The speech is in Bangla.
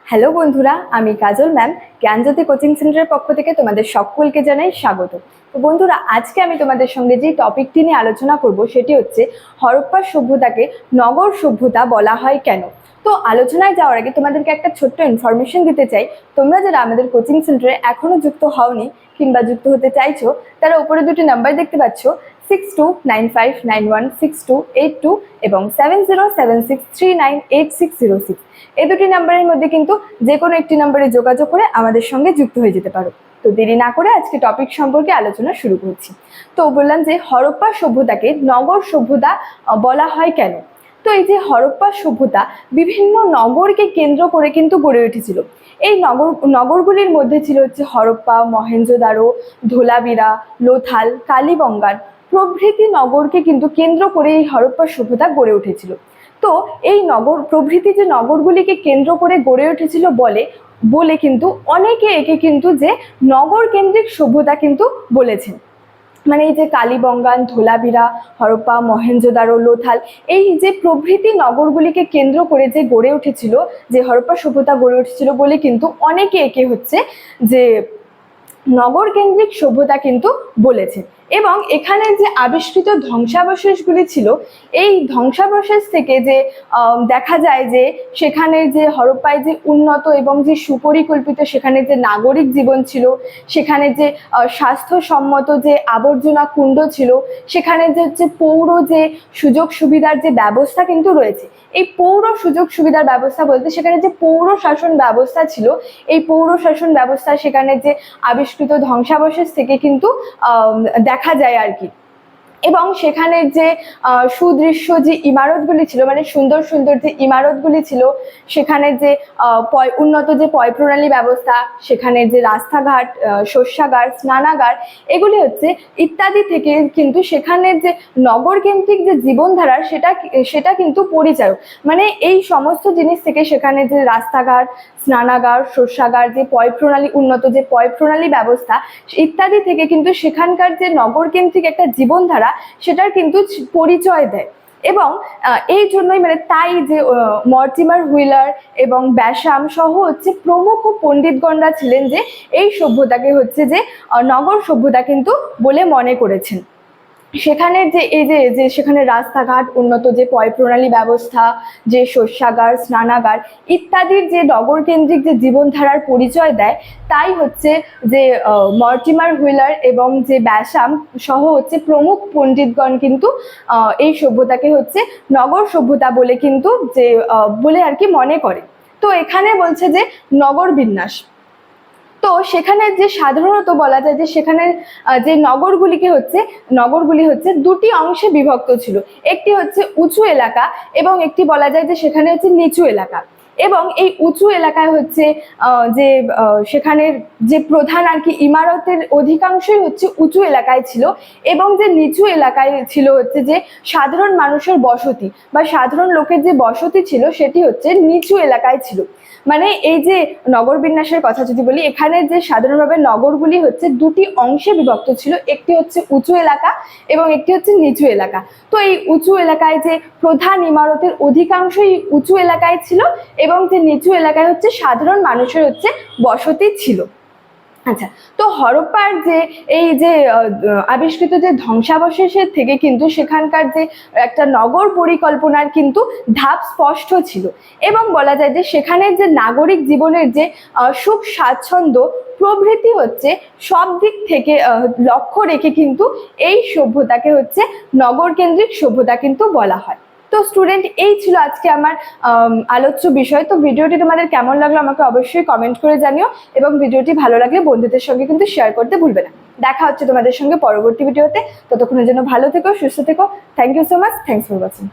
হ্যালো বন্ধুরা, আমি কাজল ম্যাম জ্ঞানজ্যোতি কোচিং সেন্টারের পক্ষ থেকে তোমাদের সকলকে জানাই স্বাগত। তো বন্ধুরা, আজকে আমি তোমাদের সঙ্গে যে টপিকটি নিয়ে আলোচনা করব সেটি হচ্ছে হরপ্পা সভ্যতাকে নগর সভ্যতা বলা হয় কেন। তো আলোচনায় যাওয়ার আগে তোমাদেরকে একটা ছোট্ট ইনফরমেশন দিতে চাই। তোমরা যারা আমাদের কোচিং সেন্টারে এখনো যুক্ত হওনি কিংবা যুক্ত হতে চাইছো, তারা উপরে দুটি নাম্বার দেখতে পাচ্ছ, 6295916282 এবং 7076398606। এই দুটি নাম্বারের মধ্যে কিন্তু যে কোনো একটি নাম্বারে যোগাযোগ করে আমাদের সঙ্গে যুক্ত হয়ে যেতে পারো। তো দেরি না করে আজকে টপিক সম্পর্কে আলোচনা শুরু করছি। তো বললাম যে হরপ্পা সভ্যতাকে নগর সভ্যতা বলা হয় কেন। তো এই যে হরপ্পা সভ্যতা বিভিন্ন নগরকে কেন্দ্র করে কিন্তু গড়ে উঠেছিল। এই নগরগুলির মধ্যে ছিল হচ্ছে হরপ্পা, মহেঞ্জোদারো, ধোলাবিরা, লোথাল, কালীবঙ্গান প্রভৃতি নগরকে কিন্তু কেন্দ্র করে এই হরপ্পা সভ্যতা গড়ে উঠেছিল। তো এই নগর প্রভৃতি যে নগরগুলিকে কেন্দ্র করে গড়ে উঠেছিল বলে কিন্তু অনেকে একে কিন্তু যে নগর কেন্দ্রিক সভ্যতা কিন্তু বলেছেন। মানে এই যে কালীবঙ্গান, ধোলাবিরা, হরপ্পা, মহেঞ্জোদারো, লোথাল এই যে প্রভৃতি নগরগুলিকে কেন্দ্র করে যে গড়ে উঠেছিল, যে হরপ্পা সভ্যতা গড়ে উঠেছিল বলে কিন্তু অনেকে একে হচ্ছে যে নগর কেন্দ্রিক সভ্যতা কিন্তু বলেছে। এবং এখানে যে আবিষ্কৃত ধ্বংসাবশেষগুলি ছিল, এই ধ্বংসাবশেষ থেকে যে দেখা যায় যে সেখানে যে হরপ্পায় যে উন্নত এবং যে সুপরিকল্পিত সেখানে যে নাগরিক জীবন ছিল, সেখানে যে স্বাস্থ্যসম্মত যে আবর্জনা কুণ্ড ছিল, সেখানে যে হচ্ছে পৌর যে সুযোগ সুবিধার যে ব্যবস্থা কিন্তু রয়েছে। এই পৌর সুযোগ সুবিধার ব্যবস্থা বলতে সেখানে যে পৌর শাসন ব্যবস্থা ছিল, এই পৌর শাসন ব্যবস্থা সেখানে যে আবিষ্কৃত ধ্বংসাবশেষ থেকে কিন্তু দেখা যায় আর কি। এবং সেখানের যে সুদৃশ্য যে ইমারতগুলি ছিল, মানে সুন্দর সুন্দর যে ইমারতগুলি ছিল, সেখানে যে উন্নত যে পয় প্রণালী ব্যবস্থা, সেখানে যে রাস্তাঘাট, শস্যাগার, স্নানাগার এগুলি হচ্ছে ইত্যাদি থেকে কিন্তু সেখানের যে নগর কেন্দ্রিক যে জীবনধারা সেটা কিন্তু পরিচায়ক। মানে এই সমস্ত জিনিস থেকে সেখানে যে রাস্তাঘাট, স্নানাগার, শস্যাগার, যে পয় প্রণালী, উন্নত যে পয় প্রণালী ব্যবস্থা ইত্যাদি থেকে কিন্তু সেখানকার যে নগর কেন্দ্রিক একটা জীবনধারা সেটার কিন্তু পরিচয় দেয়। এবং এই জন্যই মানে তাই যে মর্টিমার হুইলার এবং ব্যাসাম সহ হচ্ছে প্রমুখ পণ্ডিতগণরা ছিলেন যে এই সভ্যতাকে হচ্ছে যে নগর সভ্যতা কিন্তু বলে মনে করেছেন। সেখানের যে এই যে সেখানে রাস্তাঘাট, উন্নত যে পয় প্রণালী ব্যবস্থা, যে শস্যাগার, স্নানাগার ইত্যাদির যে নগর কেন্দ্রিক যে জীবনধারার পরিচয় দেয়, তাই হচ্ছে যে মর্টিমার হুইলার এবং যে ব্যাসাম সহ হচ্ছে প্রমুখ পণ্ডিতগণ কিন্তু এই সভ্যতাকে হচ্ছে নগর সভ্যতা বলে কিন্তু যে বলে আর কি মনে করে। তো এখানে বলছে যে নগর বিন্যাস। তো সেখানে যে সাধারণত বলা যায় যে সেখানে যে নগরগুলি হচ্ছে দুটি অংশে বিভক্ত ছিল। একটি হচ্ছে উঁচু এলাকা এবং একটি বলা যায় যে সেখানে হচ্ছে নিচু এলাকা। এবং এই উঁচু এলাকায় হচ্ছে যে সেখানের যে প্রধান আর কি ইমারতের অধিকাংশই হচ্ছে উঁচু এলাকায় ছিল, এবং যে নিচু এলাকায় ছিল হচ্ছে যে সাধারণ মানুষের বসতি বা সাধারণ লোকের যে বসতি ছিল সেটি হচ্ছে নিচু এলাকায় ছিল। মানে এই যে নগর বিন্যাসের কথা যদি বলি, এখানে যে সাধারণভাবে নগরগুলি হচ্ছে দুটি অংশে বিভক্ত ছিল, একটি হচ্ছে উঁচু এলাকা এবং একটি হচ্ছে নিচু এলাকা। তো এই উঁচু এলাকায় যে প্রধান ইমারতের অধিকাংশই উঁচু এলাকায় ছিল এবং যে নিচু এলাকায় হচ্ছে সাধারণ মানুষের হচ্ছে বসতি ছিল। আচ্ছা, তো হরপ্পার যে এই যে আবিষ্কৃত যে ধ্বংসাবশেষের থেকে কিন্তু সেখানকার যে একটা নগর পরিকল্পনার কিন্তু ধাপ স্পষ্ট ছিল। এবং বলা যায় যে সেখানের যে নাগরিক জীবনের যে সুখ স্বাচ্ছন্দ্য প্রভৃতি হচ্ছে সব দিক থেকে লক্ষ্য রেখে কিন্তু এই সভ্যতাকে হচ্ছে নগর কেন্দ্রিক সভ্যতা কিন্তু বলা হয়। তো স্টুডেন্ট, এই ছিল আজকে আমার আলোচ্য বিষয়। তো ভিডিওটি তোমাদের কেমন লাগলো আমাকে অবশ্যই কমেন্ট করে জানিও, এবং ভিডিওটি ভালো লাগলে বন্ধুদের সঙ্গে কিন্তু শেয়ার করতে ভুলবে না। দেখা হচ্ছে তোমাদের সঙ্গে পরবর্তী ভিডিওতে। ততক্ষণের জন্য ভালো থেকো, সুস্থ থেকো। Thank you so much. Thanks for watching.